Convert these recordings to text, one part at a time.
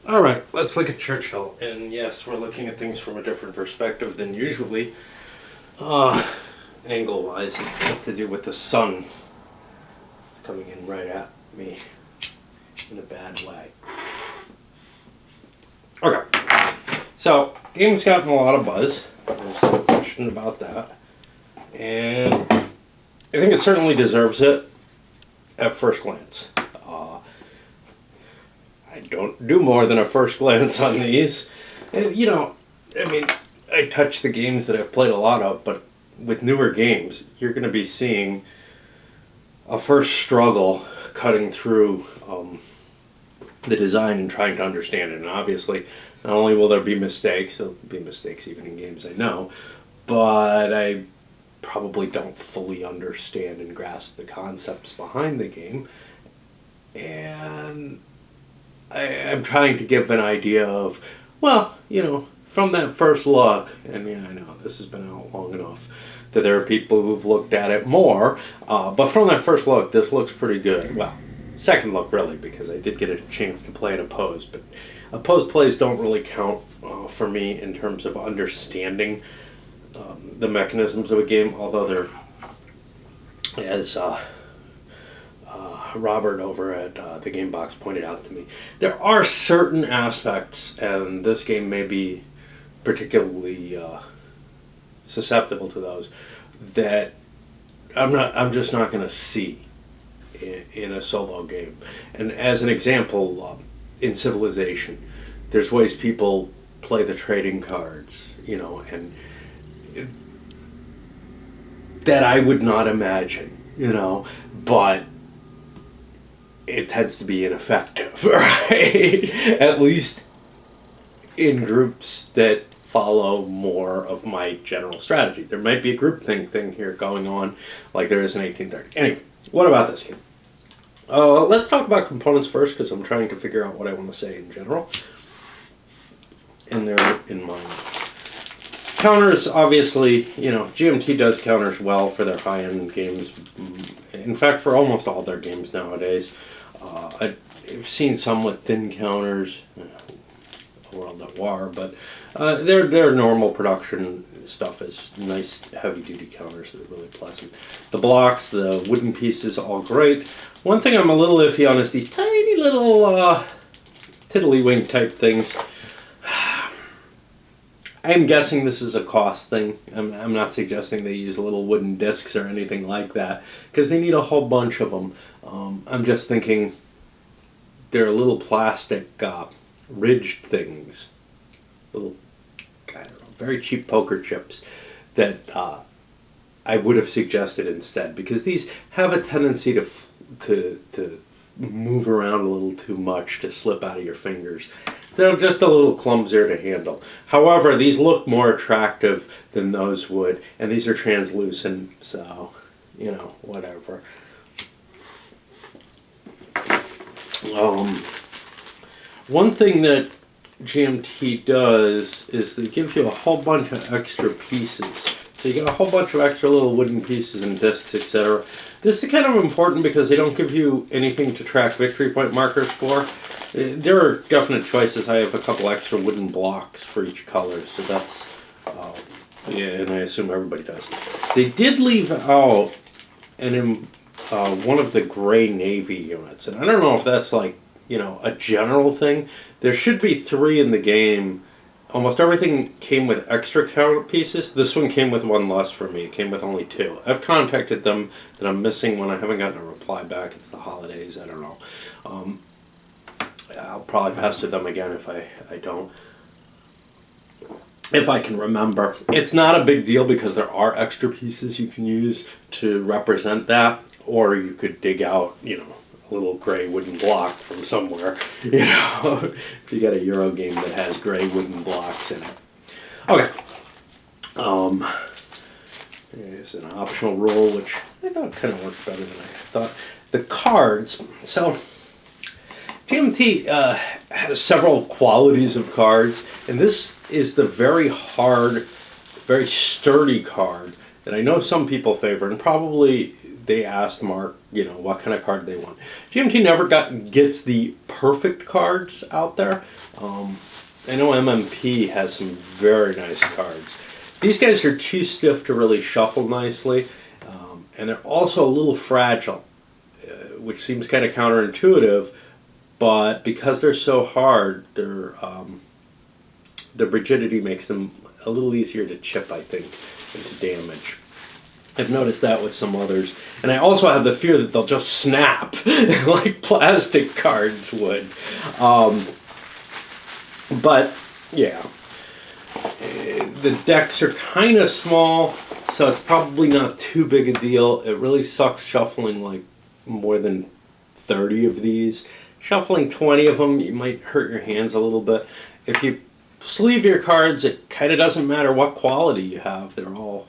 All right, let's look at Churchill. And yes, we're looking at things from a different perspective than usually. Uh, Angle-wise, it's got to do with the sun. It's coming in right at me in a bad way. Okay, so game's gotten a lot of buzz. There's no question about that. And I think it certainly deserves it at first glance. I don't do more than a first glance on these. And, I touch the games that I've played a lot of, but with newer games, you're going to be seeing a first struggle cutting through the design and trying to understand it. And obviously, not only will there be mistakes, there'll be mistakes even in games I know, but I probably don't fully understand and grasp the concepts behind the game. And I'm trying to give an idea of, from that first look, and yeah, I know this has been out long enough that there are people who've looked at it more, but from that first look, this looks pretty good. Well, second look really, because I did get a chance to play it opposed, but opposed plays don't really count for me in terms of understanding the mechanisms of a game, although they're, as Robert over at the Game Box pointed out to me, there are certain aspects, and this game may be particularly susceptible to those, that I'm just not going to see in a solo game. And as an example, in Civilization, there's ways people play the trading cards, and that I would not imagine, but it tends to be ineffective, right? At least in groups that follow more of my general strategy. There might be a groupthink thing here going on, like there is in 1830. Anyway, what about this game? Let's talk about components first, because I'm trying to figure out what I want to say in general. And they're in mind. Counters, obviously, GMT does counters well for their high-end games. In fact, for almost all their games nowadays. I've seen some with thin counters, World at War, but their normal production stuff is nice, heavy-duty counters that are really pleasant. The blocks, the wooden pieces, all great. One thing I'm a little iffy on is these tiny little tiddlywink type things. I'm guessing this is a cost thing. I'm not suggesting they use little wooden discs or anything like that, because they need a whole bunch of them. I'm just thinking they're little plastic ridged things, little, I don't know, very cheap poker chips that I would have suggested instead, because these have a tendency to move around a little too much, to slip out of your fingers. They're just a little clumsier to handle. However, these look more attractive than those would, and these are translucent, so, whatever. One thing that GMT does is they give you a whole bunch of extra pieces. So you get a whole bunch of extra little wooden pieces and discs, etc. This is kind of important because they don't give you anything to track victory point markers for. There are definite choices. I have a couple extra wooden blocks for each color, so that's, and I assume everybody does. They did leave out one of the gray navy units, and I don't know if that's like, a general thing. There should be 3 in the game. Almost everything came with extra counter pieces. This one came with one less for me. It came with only 2. I've contacted them that I'm missing one. I haven't gotten a reply back. It's the holidays. I don't know. I'll probably pester them again if I don't. If I can remember. It's not a big deal because there are extra pieces you can use to represent that. Or you could dig out, a little gray wooden block from somewhere, if you got a Euro game that has gray wooden blocks in it. Okay. There's an optional rule, which I thought kind of worked better than I thought. The cards. So, GMT has several qualities of cards, and this is the very hard, very sturdy card that I know some people favor, and probably they asked Mark, what kind of card they want. GMT never gets the perfect cards out there. I know MMP has some very nice cards. These guys are too stiff to really shuffle nicely, and they're also a little fragile, which seems kind of counterintuitive, but because they're so hard, the rigidity makes them a little easier to chip, I think, into damage. I've noticed that with some others. And I also have the fear that they'll just snap like plastic cards would. But, yeah. The decks are kind of small, so it's probably not too big a deal. It really sucks shuffling like more than 30 of these. Shuffling 20 of them, you might hurt your hands a little bit. If you sleeve your cards, it kind of doesn't matter what quality you have. They're all,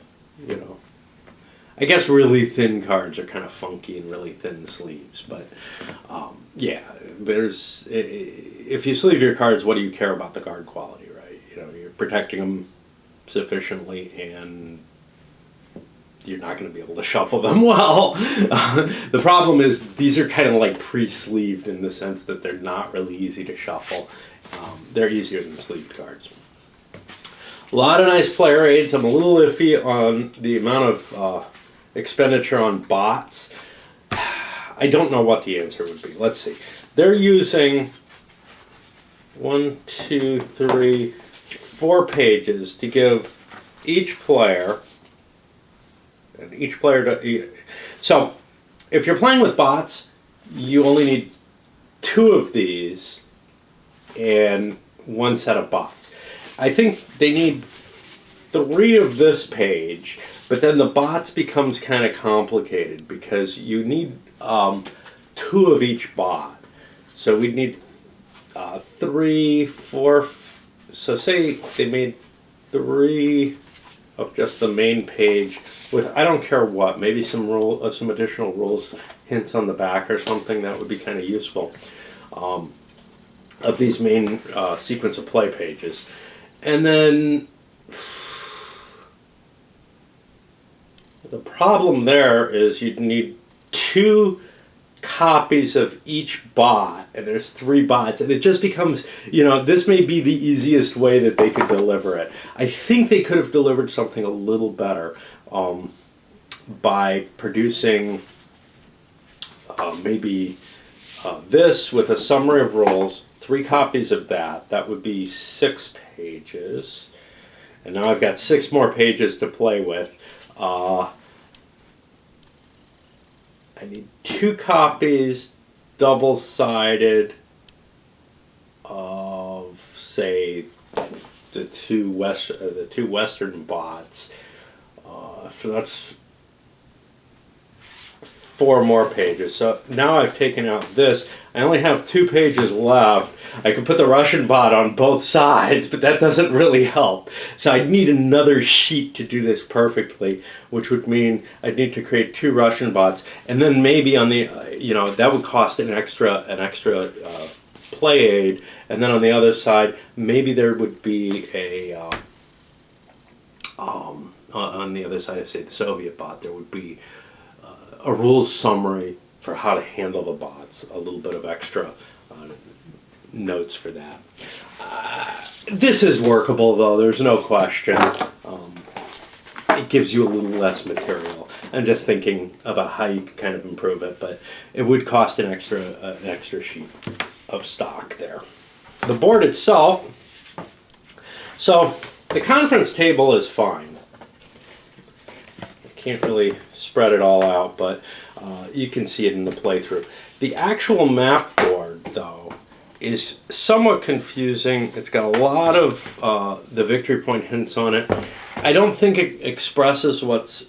I guess really thin cards are kind of funky and really thin sleeves. But, yeah, if you sleeve your cards, what do you care about the card quality, right? You're protecting them sufficiently, and you're not going to be able to shuffle them well. The problem is these are kind of like pre-sleeved in the sense that they're not really easy to shuffle. They're easier than sleeved cards. A lot of nice player aids. I'm a little iffy on the amount of expenditure on bots. I don't know what the answer would be. Let's see. They're using 4 pages to give each player, and each player so if you're playing with bots, you only need 2 of these and 1 set of bots. I think they need 3 of this page, but then the bots becomes kind of complicated because you need 2 of each bot. So we'd need 3, 4. So say they made 3 of just the main page with, I don't care what, maybe some additional rules, hints on the back or something. That would be kind of useful. Of these main sequence of play pages. And then the problem there is you'd need 2 copies of each bot, and there's 3 bots, and it just becomes, this may be the easiest way that they could deliver it. I think they could have delivered something a little better by producing maybe this with a summary of rules, 3 copies of that. That would be 6 pages. And now I've got 6 more pages to play with. I need 2 copies, double-sided, of, say, the two Western bots. So that's 4 more pages. So now I've taken out this. I only have 2 pages left. I could put the Russian bot on both sides, but that doesn't really help. So I'd need another sheet to do this perfectly, which would mean I'd need to create 2 Russian bots, and then maybe on the, that would cost an extra play aid, and then on the other side, maybe there would be a on the other side of, say, the Soviet bot, there would be a rules summary for how to handle the bots, a little bit of extra notes for that. This is workable, though, there's no question. It gives you a little less material. I'm just thinking about how you can kind of improve it, but it would cost an extra sheet of stock there. The board itself, so the conference table is fine. Can't really spread it all out, but you can see it in the playthrough. The actual map board, though, is somewhat confusing. It's got a lot of the victory point hints on it. I don't think it expresses what's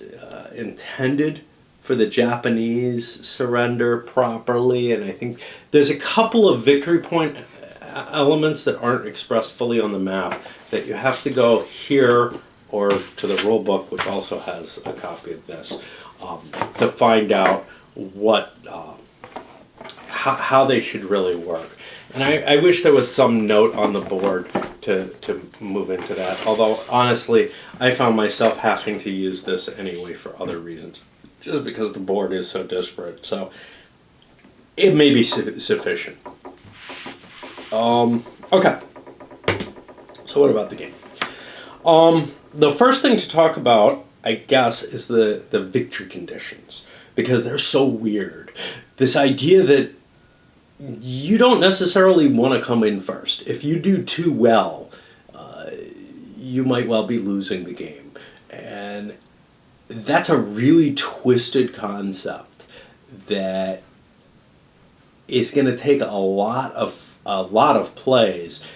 intended for the Japanese surrender properly, and I think there's a couple of victory point elements that aren't expressed fully on the map that you have to go here or to the rule book, which also has a copy of this, to find out what how they should really work. And I wish there was some note on the board to move into that. Although, honestly, I found myself having to use this anyway for other reasons. just because the board is so disparate. So it may be sufficient. Okay. So what about the game? The first thing to talk about, I guess, is the victory conditions, because they're so weird. This idea that you don't necessarily want to come in first. If you do too well, you might well be losing the game. And that's a really twisted concept that is going to take a lot of plays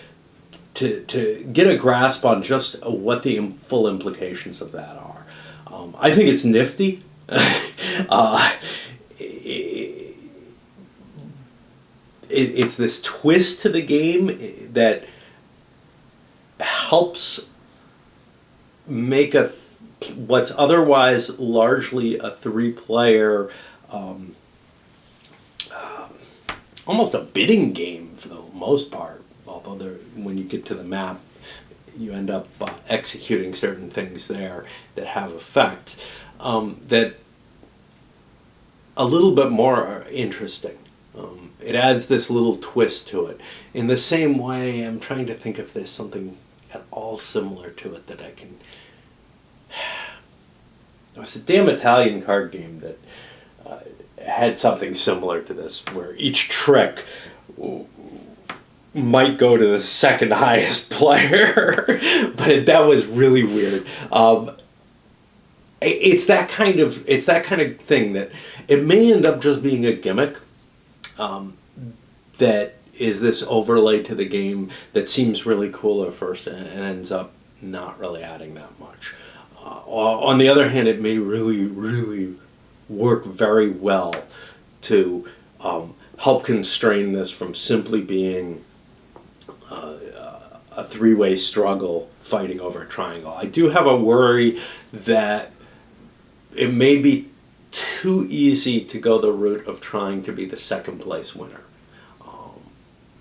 to get a grasp on just what the full implications of that are. I think it's nifty. It's this twist to the game that helps make what's otherwise largely a three-player, almost a bidding game for the most part. Although when you get to the map, you end up executing certain things there that have effects that a little bit more interesting. It adds this little twist to it. In the same way, I'm trying to think if there's something at all similar to it that I can... It was a damn Italian card game that had something similar to this, where each trick might go to the second highest player, but that was really weird. It's that kind of thing that it may end up just being a gimmick that is this overlay to the game that seems really cool at first and ends up not really adding that much. On the other hand, it may really, really work very well to help constrain this from simply being a three-way struggle fighting over a triangle. I do have a worry that it may be too easy to go the route of trying to be the second place winner,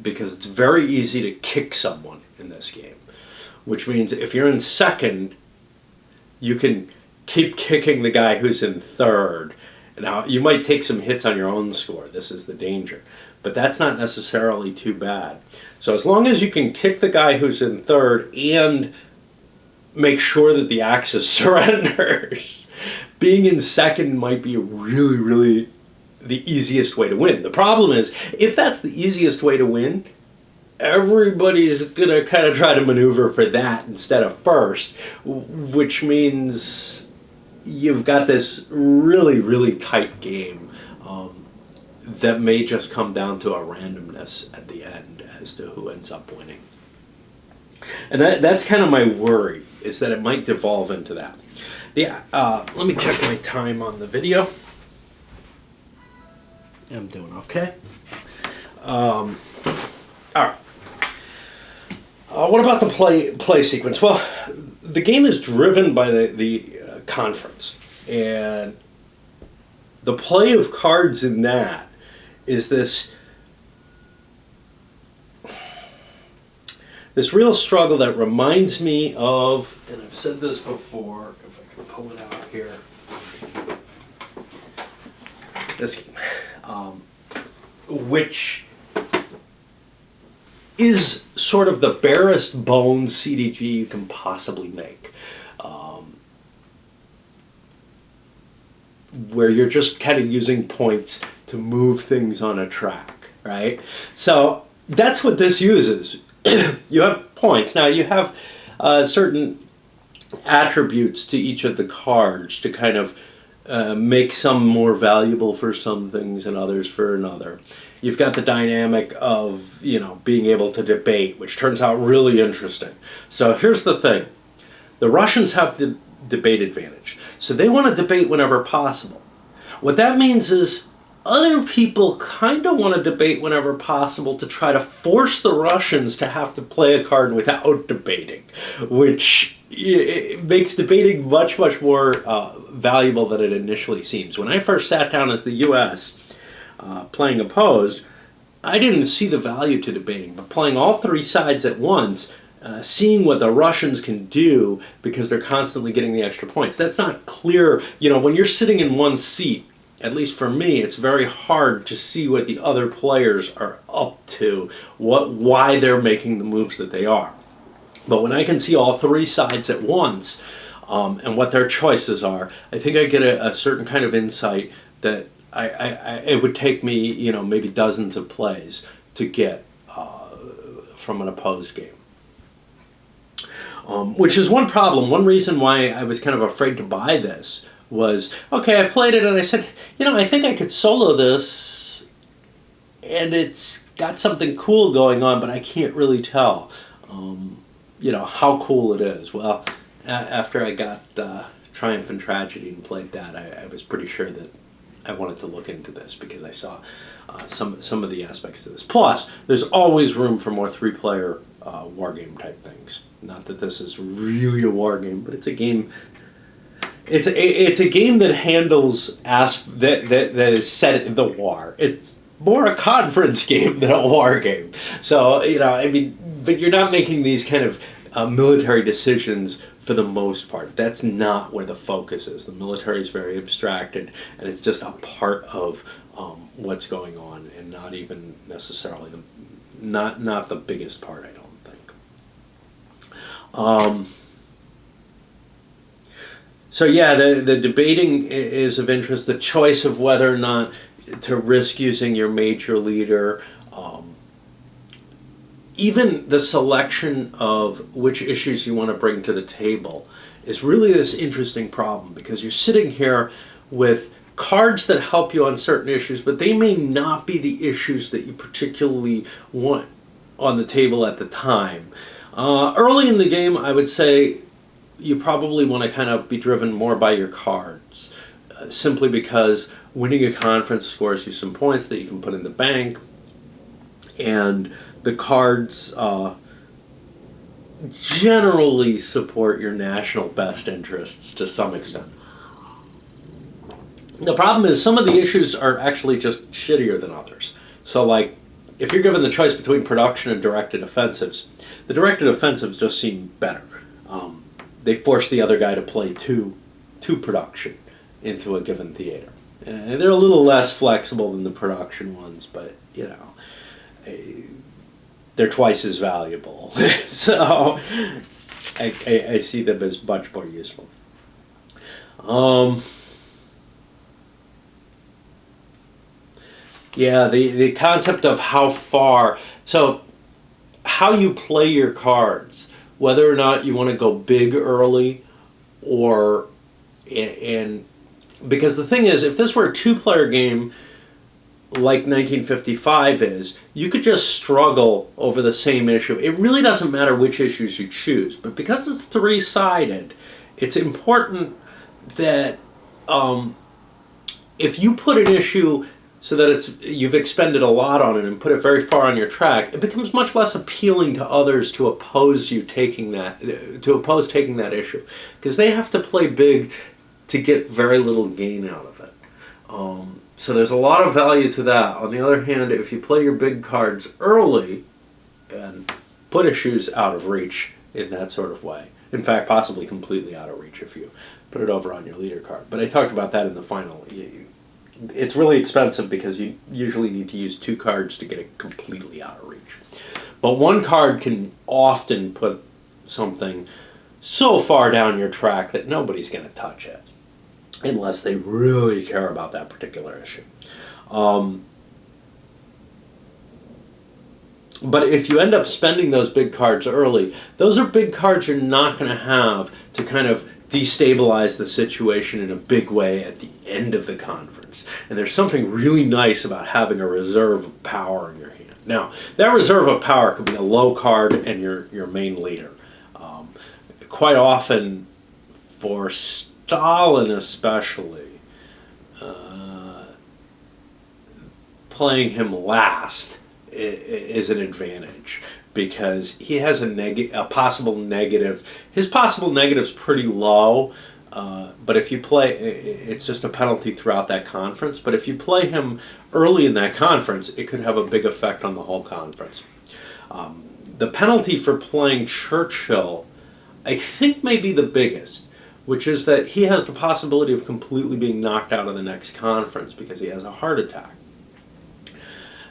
because it's very easy to kick someone in this game, which means if you're in second, you can keep kicking the guy who's in third. Now, you might take some hits on your own score. This is the danger. But that's not necessarily too bad. So as long as you can kick the guy who's in third and make sure that the Axis surrenders, being in second might be really, really the easiest way to win. The problem is, if that's the easiest way to win, everybody's going to kind of try to maneuver for that instead of first, which means you've got this really, really tight game that may just come down to a randomness at the end as to who ends up winning. And that's kind of my worry, is that it might devolve into that. Let me check my time on the video. I'm doing okay. All right. What about the play sequence? Well, the game is driven by the conference, and the play of cards in that is this real struggle that reminds me of, and I've said this before, if I can pull it out here, this game, which is sort of the barest bones CDG you can possibly make, where you're just kind of using points to move things on a track, right? So that's what this uses. You have points. Now you have certain attributes to each of the cards to kind of make some more valuable for some things and others for another. You've got the dynamic of, being able to debate, which turns out really interesting. So here's the thing. The Russians have the debate advantage. So they want to debate whenever possible. What that means is other people kind of want to debate whenever possible to try to force the Russians to have to play a card without debating, which it makes debating much, much more valuable than it initially seems. When I first sat down as the U.S. Playing opposed, I didn't see the value to debating, but playing all three sides at once seeing what the Russians can do because they're constantly getting the extra points. That's not clear. When you're sitting in one seat, at least for me, it's very hard to see what the other players are up to, why they're making the moves that they are. But when I can see all three sides at once and what their choices are, I think I get a certain kind of insight that it would take me, maybe dozens of plays to get from an opposed game. Which is one problem. One reason why I was kind of afraid to buy this was, okay, I played it and I said, I think I could solo this and it's got something cool going on, but I can't really tell, how cool it is. Well, after I got Triumph and Tragedy and played that, I was pretty sure that I wanted to look into this because I saw some of the aspects to this. Plus, there's always room for more three-player war game type things. Not that this is really a war game, but it's a game. It's a game that handles that is set in the war. It's more a conference game than a war game. So but you're not making these kind of military decisions for the most part. That's not where the focus is. The military is very abstracted, and it's just a part of what's going on, and not even necessarily not the biggest part, I don't think. So yeah, the debating is of interest. The choice of whether or not to risk using your major leader. Even the selection of which issues you want to bring to the table is really this interesting problem, because you're sitting here with cards that help you on certain issues, but they may not be the issues that you particularly want on the table at the time. Early in the game, I would say you probably want to kind of be driven more by your cards, simply because winning a conference scores you some points that you can put in the bank, and the cards generally support your national best interests to some extent. The problem is some of the issues are actually just shittier than others. So like, if you're given the choice between production and directed offensives, the directed offensives just seem better. They force the other guy to play two production into a given theater. And they're a little less flexible than the production ones, but they're twice as valuable. So I see them as much more useful. Yeah, the concept of how you play your cards, whether or not you want to go big early, and because the thing is, if this were a two-player game like 1955 is, you could just struggle over the same issue. It really doesn't matter which issues you choose, but because it's three-sided, it's important that if you put an issue so that you've expended a lot on it and put it very far on your track, it becomes much less appealing to others to oppose taking that issue, because they have to play big to get very little gain out of it. So there's a lot of value to that. On the other hand, if you play your big cards early and put issues out of reach in that sort of way, in fact, possibly completely out of reach if you put it over on your leader card. But I talked about that in the final. It's really expensive because you usually need to use two cards to get it completely out of reach. But one card can often put something so far down your track that nobody's going to touch it, unless they really care about that particular issue. But if you end up spending those big cards early, those are big cards you're not going to have to kind of destabilize the situation in a big way at the end of the conference. And there's something really nice about having a reserve of power in your hand. Now, that reserve of power could be a low card and your main leader. Quite often, for Stalin especially, playing him last is an advantage, because he has a possible negative. His possible negative's pretty low, but if you play, it's just a penalty throughout that conference. But if you play him early in that conference, it could have a big effect on the whole conference. The penalty for playing Churchill, I think, may be the biggest, which is that he has the possibility of completely being knocked out of the next conference because he has a heart attack.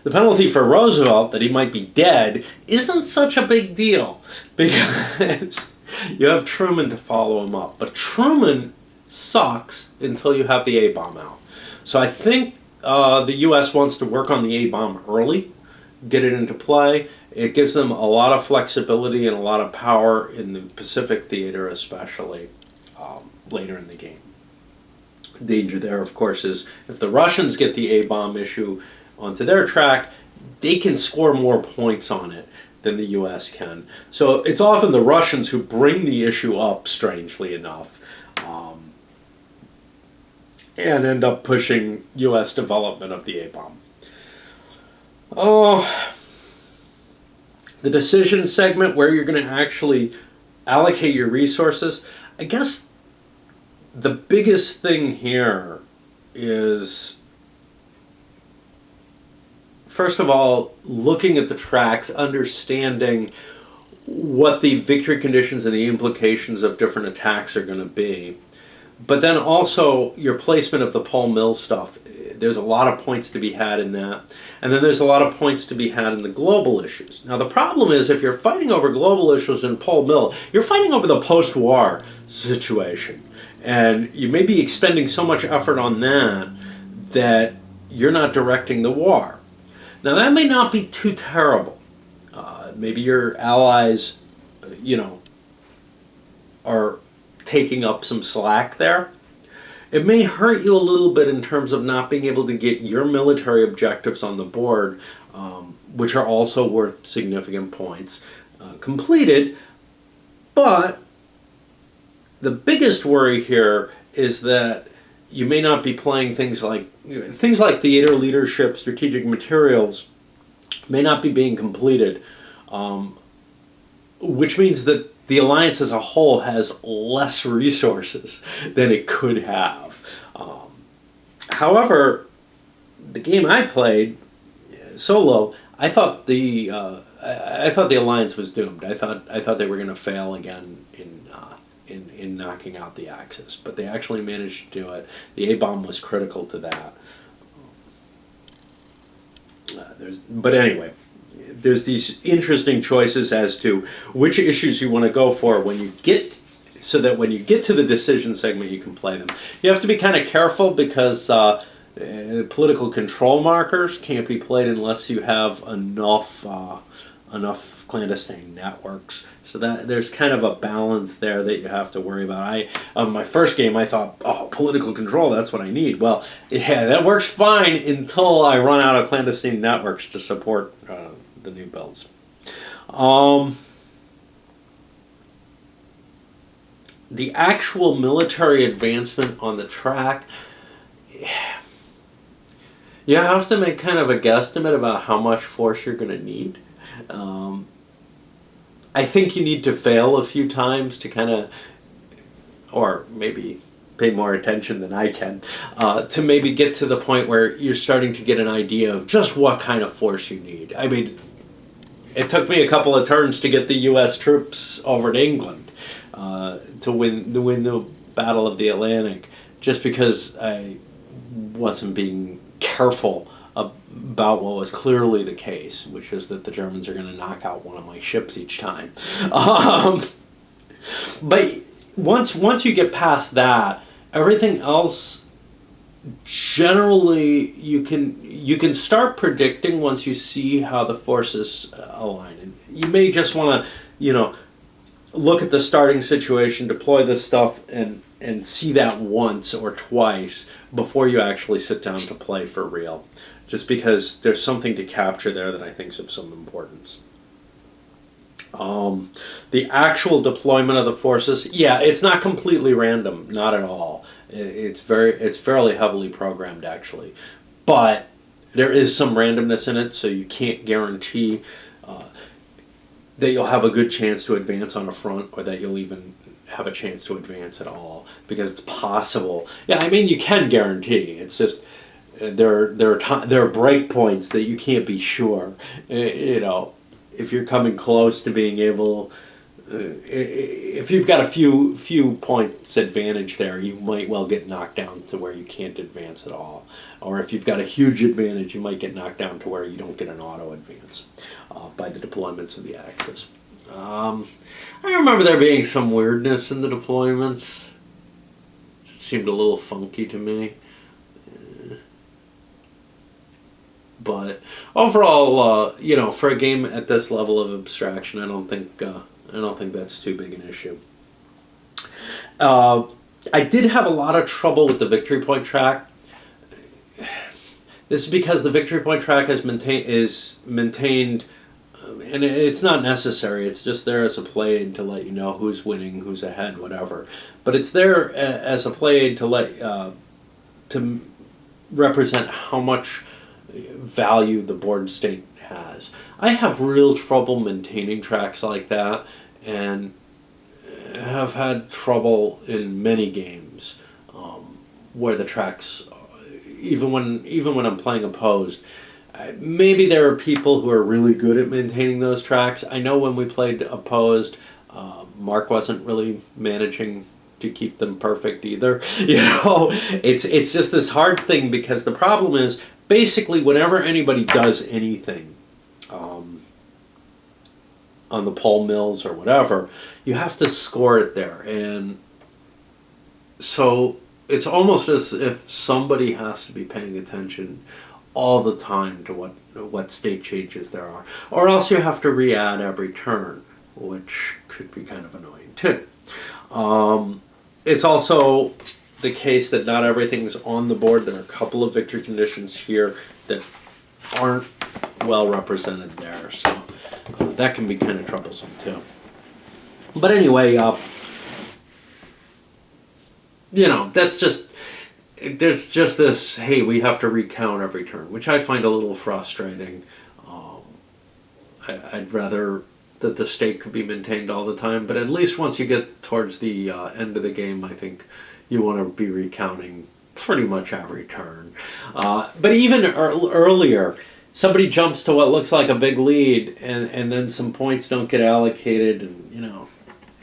The penalty for Roosevelt, that he might be dead, isn't such a big deal because you have Truman to follow him up. But Truman sucks until you have the A-bomb out. So I think the U.S. wants to work on the A-bomb early, get it into play. It gives them a lot of flexibility and a lot of power in the Pacific theater, especially later in the game. Danger there, of course, is if the Russians get the A-bomb issue onto their track, they can score more points on it than the U.S. can. So it's often the Russians who bring the issue up, strangely enough, and end up pushing U.S. development of the A-bomb. Oh, the decision segment where you're going to actually allocate your resources, I guess the biggest thing here is, first of all, looking at the tracks, understanding what the victory conditions and the implications of different attacks are going to be. But then also your placement of the Pole Mill stuff. There's a lot of points to be had in that. And then there's a lot of points to be had in the global issues. Now the problem is, if you're fighting over global issues in Pole Mill, you're fighting over the post-war situation. And you may be expending so much effort on that you're not directing the war. Now that may not be too terrible. Maybe your allies, are taking up some slack there. It may hurt you a little bit in terms of not being able to get your military objectives on the board, which are also worth significant points, completed. But the biggest worry here is that you may not be playing things like theater leadership, strategic materials may not be being completed, which means that the alliance as a whole has less resources than it could have. However, the game I played solo, I thought the alliance was doomed. I thought they were going to fail again in knocking out the Axis, but they actually managed to do it. The A-bomb was critical to that. But anyway, there's these interesting choices as to which issues you want to go for so that when you get to the decision segment, you can play them. You have to be kind of careful because political control markers can't be played unless you have enough clandestine networks. So that there's kind of a balance there that you have to worry about. My first game, I thought, political control, that's what I need. Well, yeah, that works fine until I run out of clandestine networks to support the new builds. The actual military advancement on the track, you have to make kind of a guesstimate about how much force you're going to need. I think you need to fail a few times to kind of, or maybe pay more attention than I can, to maybe get to the point where you're starting to get an idea of just what kind of force you need. I mean, it took me a couple of turns to get the U.S. troops over to England to win the Battle of the Atlantic, just because I wasn't being careful about what was clearly the case, which is that the Germans are going to knock out one of my ships each time. But once you get past that, everything else, generally you can start predicting once you see how the forces align. And you may just want to, look at the starting situation, deploy this stuff, and see that once or twice before you actually sit down to play for real. Just because there's something to capture there that I think is of some importance. The actual deployment of the forces, yeah, it's not completely random, not at all. It's fairly heavily programmed, actually. But there is some randomness in it, so you can't guarantee that you'll have a good chance to advance on a front, or that you'll even have a chance to advance at all, because it's possible. Yeah, I mean, you can guarantee. It's just there are break points that you can't be sure. if you're coming close to being able, if you've got a few points advantage there, you might well get knocked down to where you can't advance at all. Or if you've got a huge advantage, you might get knocked down to where you don't get an auto advance by the deployments of the Axis. I remember there being some weirdness in the deployments. It seemed a little funky to me. But overall, for a game at this level of abstraction, I don't think that's too big an issue. I did have a lot of trouble with the victory point track. This is because the victory point track is maintained, and it's not necessary. It's just there as a play aid to let you know who's winning, who's ahead, whatever. But it's there as a play aid to to represent how much value the board state has. I have real trouble maintaining tracks like that, and have had trouble in many games where the tracks, even when I'm playing opposed, maybe there are people who are really good at maintaining those tracks. I know when we played opposed, Mark wasn't really managing to keep them perfect either. It's just this hard thing, because the problem is basically whenever anybody does anything on the pole mills or whatever, you have to score it there, and so it's almost as if somebody has to be paying attention all the time to what state changes there are, or else you have to re-add every turn, which could be kind of annoying too. It's also the case that not everything's on the board. There are a couple of victory conditions here that aren't well represented there, so that can be kind of troublesome too. But anyway, that's just, there's just this, hey, we have to recount every turn, which I find a little frustrating. I'd rather that the state could be maintained all the time, but at least once you get towards the end of the game, I think you want to be recounting pretty much every turn. But even earlier, somebody jumps to what looks like a big lead, and then some points don't get allocated, and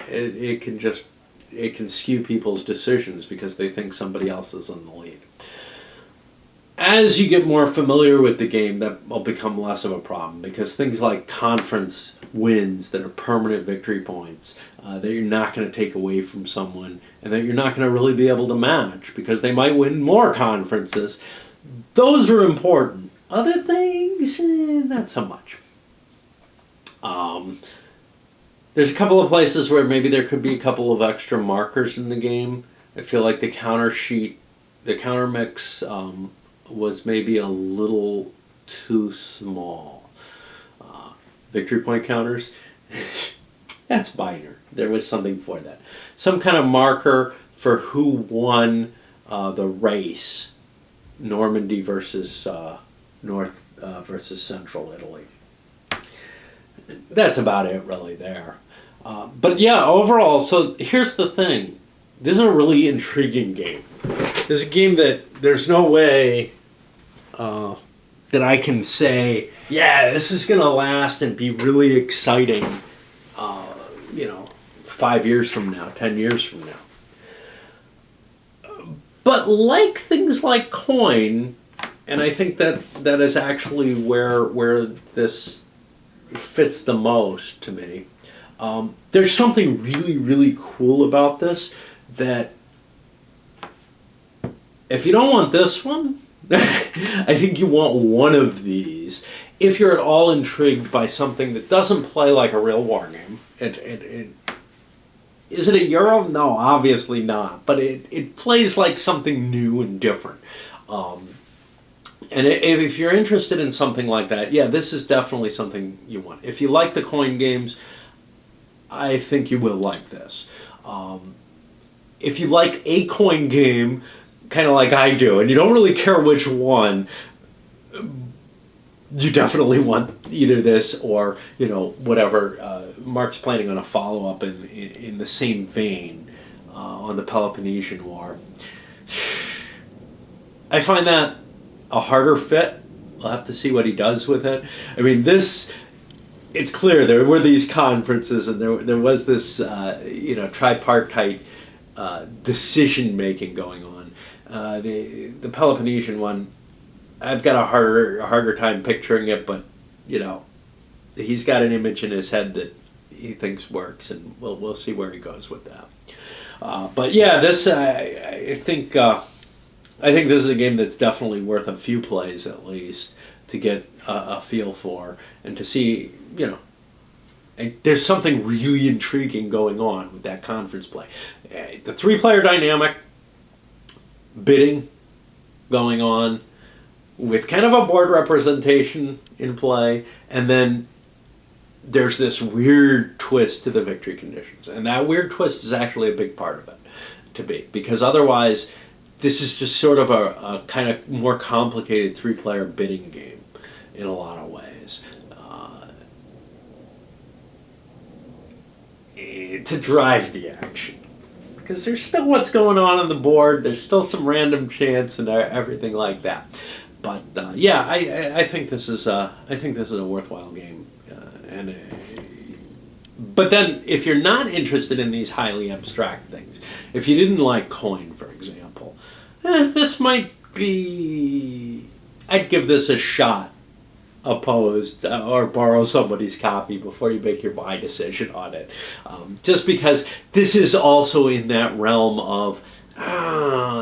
it can skew people's decisions because they think somebody else is in the lead. As you get more familiar with the game, that will become less of a problem, because things like conference wins that are permanent victory points that you're not going to take away from someone, and that you're not going to really be able to match because they might win more conferences, those are important. Other things, not so much. There's a couple of places where maybe there could be a couple of extra markers in the game. I feel like the counter sheet, the counter mix was maybe a little too small. Victory point counters, that's minor. There was something for that. Some kind of marker for who won the race, Normandy versus North versus Central Italy. That's about it really there. But yeah, overall, so here's the thing. This is a really intriguing game. This is a game that there's no way that I can say, yeah, this is going to last and be really exciting, 5 years from now, 10 years from now. But like things like Coin, and I think that is actually where this fits the most to me. There's something really, really cool about this, that if you don't want this one, I think you want one of these. If you're at all intrigued by something that doesn't play like a real war game, is it a Euro? No, obviously not. But it plays like something new and different. And if you're interested in something like that, yeah, this is definitely something you want. If you like the coin games, I think you will like this. If you like a coin game, kind of like I do, and you don't really care which one, you definitely want either this or, whatever. Mark's planning on a follow-up in the same vein on the Peloponnesian War. I find that a harder fit. We'll have to see what he does with it. I mean, this it's clear there were these conferences, and there was this tripartite decision making going on. The Peloponnesian one, I've got a harder time picturing it, but he's got an image in his head that he thinks works, and we'll see where he goes with that. But yeah, this I think this is a game that's definitely worth a few plays at least to get a feel for, and to see, there's something really intriguing going on with that conference play. The 3-player dynamic, bidding going on, with kind of a board representation in play, and then there's this weird twist to the victory conditions. And that weird twist is actually a big part of it, to be, because otherwise this is just sort of a kind of more complicated 3-player bidding game in a lot of ways. To drive the action. Because there's still what's going on the board, there's still some random chance and everything like that. But yeah, I think this is a worthwhile game, but then if you're not interested in these highly abstract things, if you didn't like coin, for example, this might be. I'd give this a shot, opposed, or borrow somebody's copy before you make your buy decision on it, just because this is also in that realm of,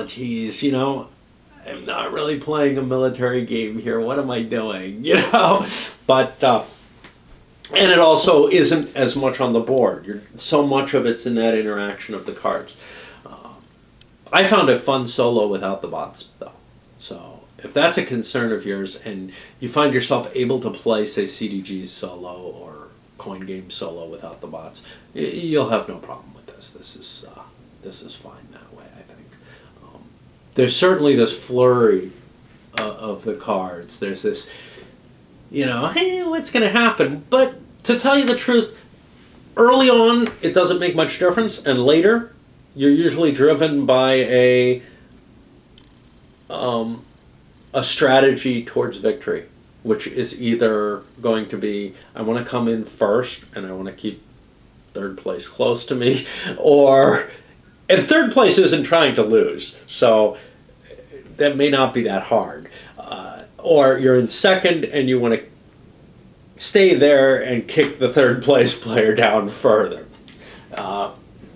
geez, I'm not really playing a military game here. What am I doing? But and it also isn't as much on the board. So much of it's in that interaction of the cards. I found it fun solo without the bots, though. So if that's a concern of yours, and you find yourself able to play, say, CDGs solo or coin games solo without the bots, you'll have no problem with this. This is fine that way, I think. There's certainly this flurry of the cards. There's this, hey, what's going to happen? But to tell you the truth, early on, it doesn't make much difference. And later, you're usually driven by a strategy towards victory, which is either going to be, I want to come in first and I want to keep third place close to me, and third place isn't trying to lose, so that may not be that hard. Or you're in second and you want to stay there and kick the third place player down further.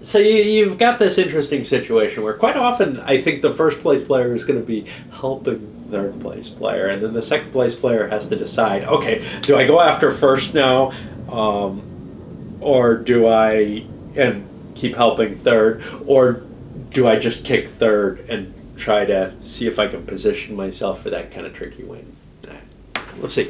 So you've got this interesting situation where quite often I think the first place player is going to be helping the third place player, and then the second place player has to decide, okay, do I go after first now, or do I and keep helping third, or do I just kick third and try to see if I can position myself for that kind of tricky win? Let's see.